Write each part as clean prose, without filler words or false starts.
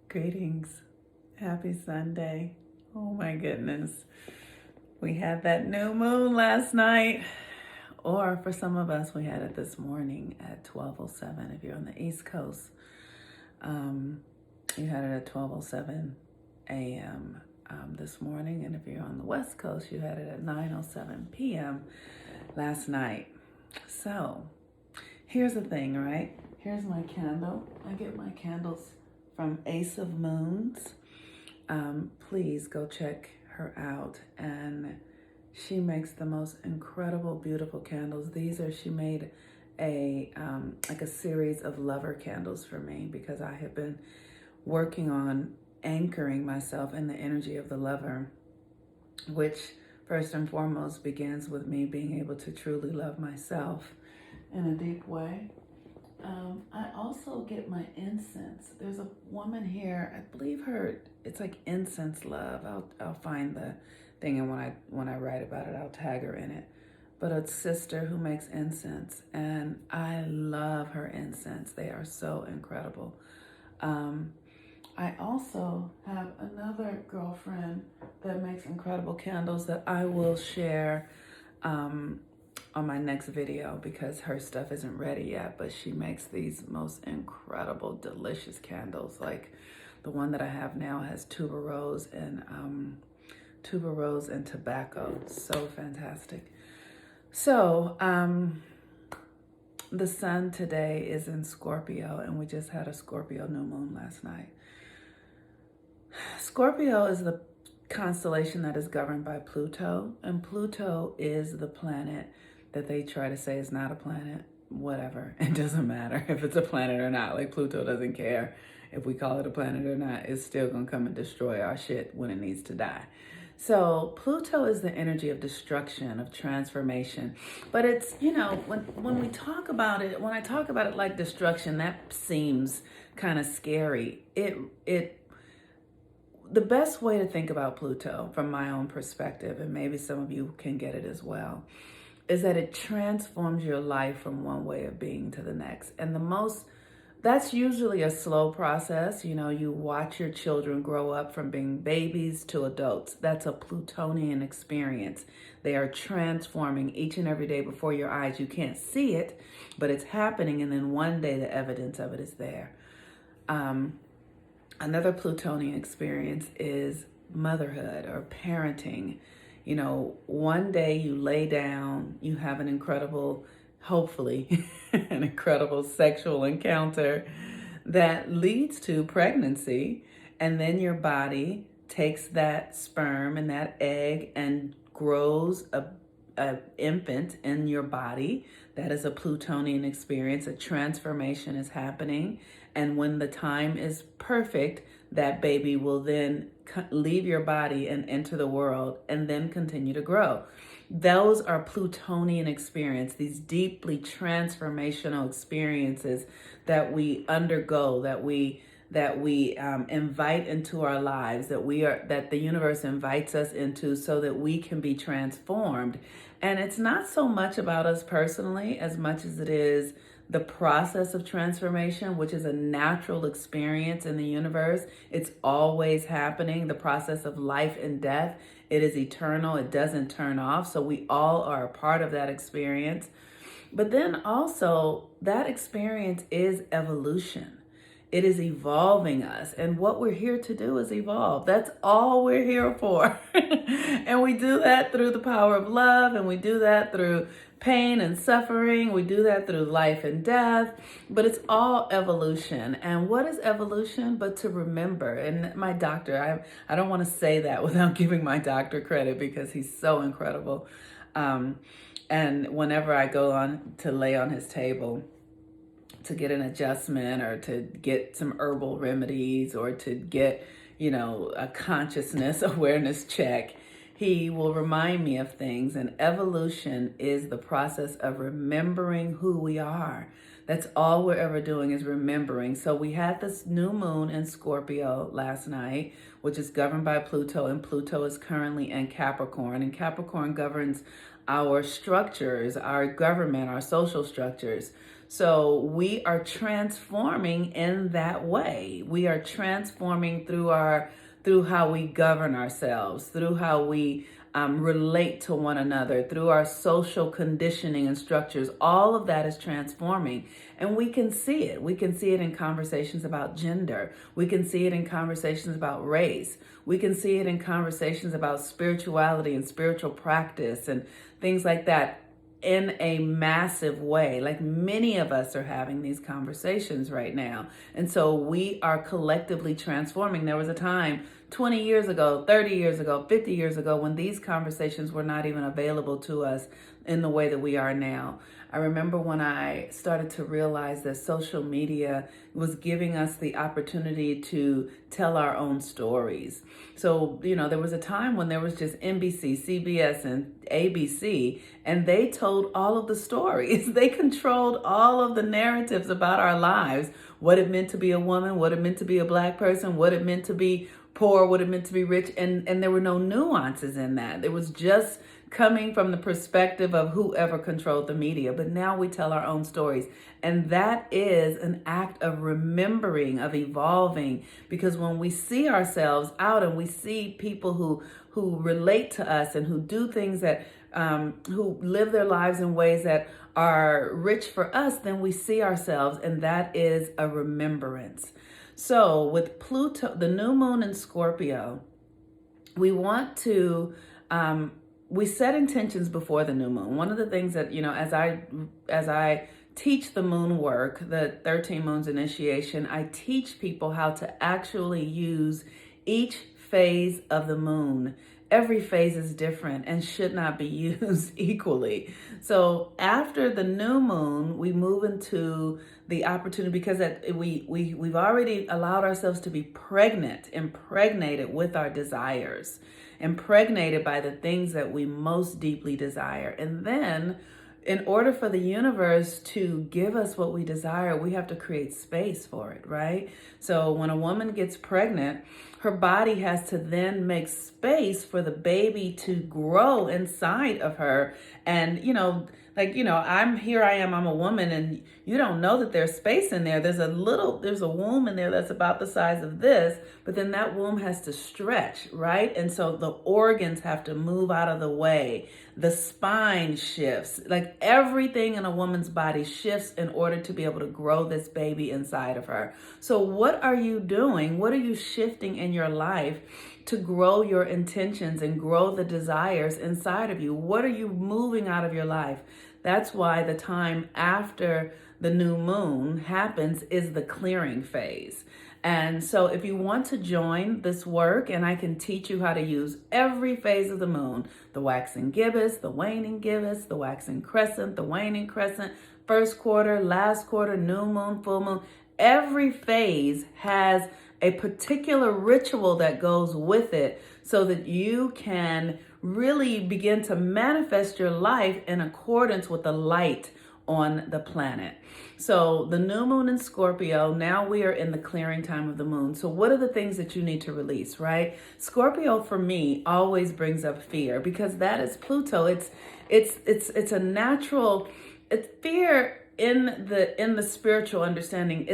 Greetings. Happy Sunday. Oh my goodness. We had that new moon last night, or for some of us, we had it this morning at 12:07. If you're on the East Coast, you had it at 12:07 a.m. This morning, and if you're on the West Coast, you had it at 9:07 p.m. last night. So, here's the thing, right? Here's my candle. I get my candles from Ace of Moons. Please go check her out. And she makes the most incredible, beautiful candles. She made like a series of lover candles for me because I have been working on anchoring myself in the energy of the lover, which first and foremost begins with me being able to truly love myself in a deep way. I also get my incense. There's a woman here, I believe it's like Incense Love. I'll find the thing, and when I write about it, I'll tag her in it. But a sister who makes incense, and I love her incense. They are so incredible. I also have another girlfriend that makes incredible candles that I will share on my next video because her stuff isn't ready yet, but she makes these most incredible, delicious candles. Like the one that I have now has tuberose and tobacco. So fantastic. So the sun today is in Scorpio, and we just had a Scorpio New Moon last night. Scorpio is the constellation that is governed by Pluto, and Pluto is the planet that they try to say is not a planet. Whatever, it doesn't matter if it's a planet or not. Like, Pluto doesn't care if we call it a planet or not. It's still gonna come and destroy our shit when it needs to die. So Pluto is the energy of destruction, of transformation. But it's, when we talk about it, when I talk about it like destruction, that seems kind of scary. The best way to think about Pluto, from my own perspective, and maybe some of you can get it as well, is that it transforms your life from one way of being to the next. And that's usually a slow process. You watch your children grow up from being babies to adults. That's a Plutonian experience. They are transforming each and every day before your eyes. You can't see it, but it's happening. And then one day the evidence of it is there. Another Plutonian experience is motherhood or parenting. One day you lay down, you have an incredible, hopefully, an incredible sexual encounter that leads to pregnancy. And then your body takes that sperm and that egg and grows a infant in your body. That is a Plutonian experience. A transformation is happening. And when the time is perfect, that baby will then leave your body and enter the world and then continue to grow. Those are Plutonian experiences, these deeply transformational experiences that we undergo, that we invite into our lives, that the universe invites us into so that we can be transformed. And it's not so much about us personally as much as it is the process of transformation, which is a natural experience in the universe. It's always happening. The process of life and death, it is eternal. It doesn't turn off. So we all are a part of that experience. But then also, that experience is evolution. It is evolving us. And what we're here to do is evolve. That's all we're here for. And we do that through the power of love, and we do that through pain and suffering. We do that through life and death, but it's all evolution. And what is evolution but to remember? And my doctor, I don't want to say that without giving my doctor credit because he's so incredible. And whenever I go on to lay on his table to get an adjustment or to get some herbal remedies or to get, a consciousness awareness check, he will remind me of things. And evolution is the process of remembering who we are. That's all we're ever doing is remembering. So we had this new moon in Scorpio last night, which is governed by Pluto, and Pluto is currently in Capricorn. And Capricorn governs our structures, our government, our social structures. So we are transforming in that way. We are transforming through how we govern ourselves, through how we relate to one another, through our social conditioning and structures. All of that is transforming. And we can see it. We can see it in conversations about gender. We can see it in conversations about race. We can see it in conversations about spirituality and spiritual practice and things like that, in a massive way. Like, many of us are having these conversations right now. And so we are collectively transforming. There was a time 20 years ago, 30 years ago, 50 years ago, when these conversations were not even available to us in the way that we are now. I remember when I started to realize that social media was giving us the opportunity to tell our own stories. So, there was a time when there was just NBC, CBS, and ABC, and they told all of the stories. They controlled all of the narratives about our lives, what it meant to be a woman, what it meant to be a Black person, what it meant to be poor, what it meant to be rich, and there were no nuances in that. It was just coming from the perspective of whoever controlled the media. But now we tell our own stories. And that is an act of remembering, of evolving, because when we see ourselves out and we see people who relate to us and who do things that, who live their lives in ways that are rich for us, then we see ourselves, and that is a remembrance. So with Pluto, the new moon in Scorpio, we want to, we set intentions before the new moon. One of the things that, as I teach the moon work, the 13 moons initiation, I teach people how to actually use each phase of the moon. Every phase is different and should not be used equally. So after the new moon, we move into the opportunity, because we've already allowed ourselves to be impregnated with our desires, impregnated by the things that we most deeply desire. And then, in order for the universe to give us what we desire, we have to create space for it, right? So when a woman gets pregnant, her body has to then make space for the baby to grow inside of her. And, I'm a woman, and you don't know that there's space in there. There's a womb in there that's about the size of this, but then that womb has to stretch, right? And so the organs have to move out of the way. The spine shifts, like everything in a woman's body shifts in order to be able to grow this baby inside of her. So what are you doing? What are you shifting in your life to grow your intentions and grow the desires inside of you? What are you moving out of your life? That's why the time after the new moon happens is the clearing phase. And so if you want to join this work, and I can teach you how to use every phase of the moon, the waxing gibbous, the waning gibbous, the waxing crescent, the waning crescent, first quarter, last quarter, new moon, full moon, every phase has a particular ritual that goes with it so that you can really begin to manifest your life in accordance with the light on the planet. So the new moon in Scorpio, now we are in the clearing time of the moon. So what are the things that you need to release, right? Scorpio for me always brings up fear, because that is Pluto. It's a natural, fear in the spiritual understanding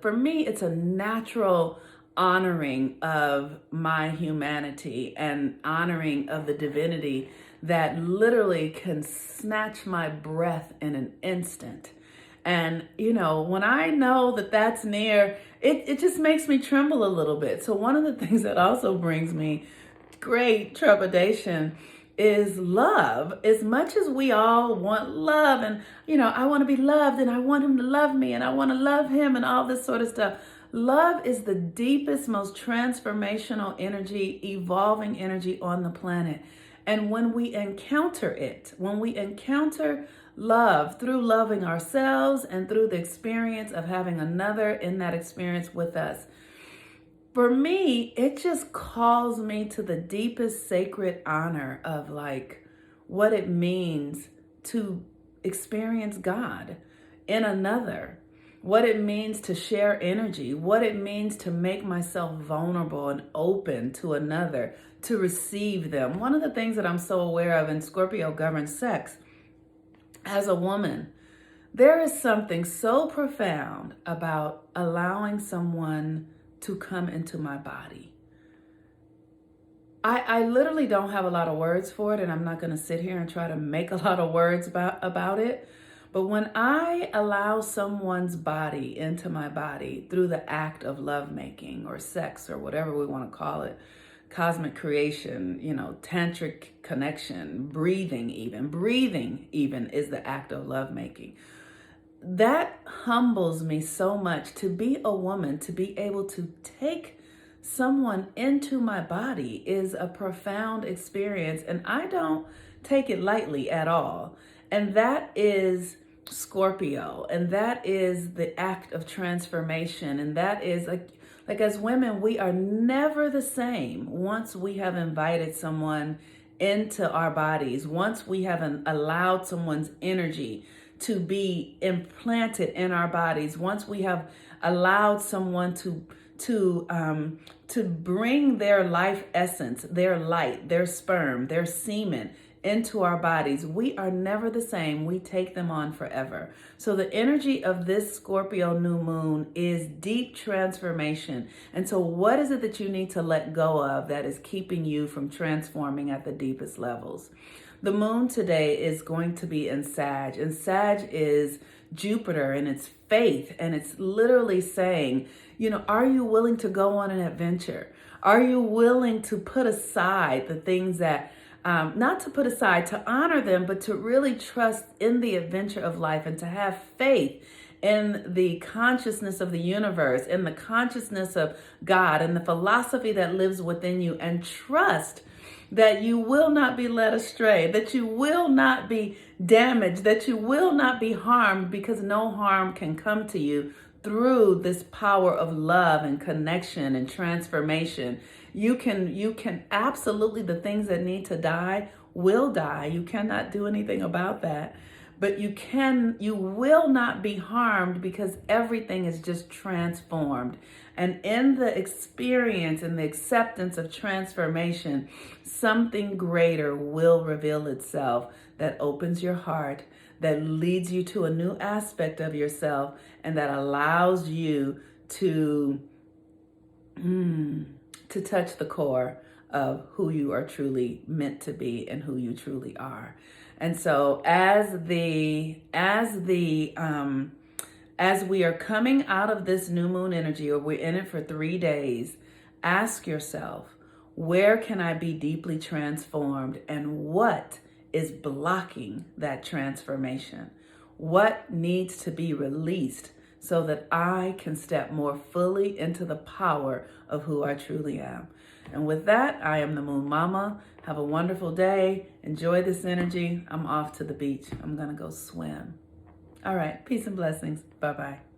for me, it's a natural honoring of my humanity and honoring of the divinity that literally can snatch my breath in an instant. And, when I know that that's near, it just makes me tremble a little bit. So one of the things that also brings me great trepidation is love. As much as we all want love, and, I want to be loved, and I want him to love me, and I want to love him, and all this sort of stuff. Love is the deepest, most transformational energy, evolving energy on the planet. And when we encounter it, when we encounter love through loving ourselves and through the experience of having another in that experience with us, for me, it just calls me to the deepest sacred honor of what it means to experience God in another, what it means to share energy, what it means to make myself vulnerable and open to another, to receive them. One of the things that I'm so aware of, and Scorpio governs sex, as a woman, There is something so profound about allowing someone to come into my body. I literally don't have a lot of words for it, and I'm not going to sit here and try to make a lot of words about it. But when I allow someone's body into my body through the act of lovemaking or sex or whatever we want to call it, cosmic creation, tantric connection, breathing even is the act of lovemaking. That humbles me so much to be a woman, to be able to take someone into my body is a profound experience, and I don't take it lightly at all. And that is Scorpio, and that is the act of transformation, and that is like as women, we are never the same once we have invited someone into our bodies, once we have allowed someone's energy to be implanted in our bodies, once we have allowed someone to bring their life essence, their light, their sperm, their semen into our bodies, we are never the same. We take them on forever. So the energy of this Scorpio new moon is deep transformation. And so what is it that you need to let go of that is keeping you from transforming at the deepest levels? The moon today is going to be in Sag, and Sag is Jupiter, and it's faith, and it's literally saying, are you willing to go on an adventure? Are you willing to put aside the things that, not to put aside, to honor them, but to really trust in the adventure of life and to have faith in the consciousness of the universe, in the consciousness of God, and the philosophy that lives within you, and trust that you will not be led astray, that you will not be damaged, that you will not be harmed, because no harm can come to you through this power of love and connection and transformation. You can absolutely, the things that need to die will die. You cannot do anything about that. But you will not be harmed, because everything is just transformed. And in the experience and the acceptance of transformation, something greater will reveal itself that opens your heart, that leads you to a new aspect of yourself, and that allows you to touch the core of who you are truly meant to be and who you truly are. And so as we are coming out of this new moon energy, or we're in it for 3 days, ask yourself, where can I be deeply transformed, and what is blocking that transformation? What needs to be released so that I can step more fully into the power of who I truly am? And with that, I am the Moon Mama. Have a wonderful day. Enjoy this energy. I'm off to the beach. I'm going to go swim. All right. Peace and blessings. Bye-bye.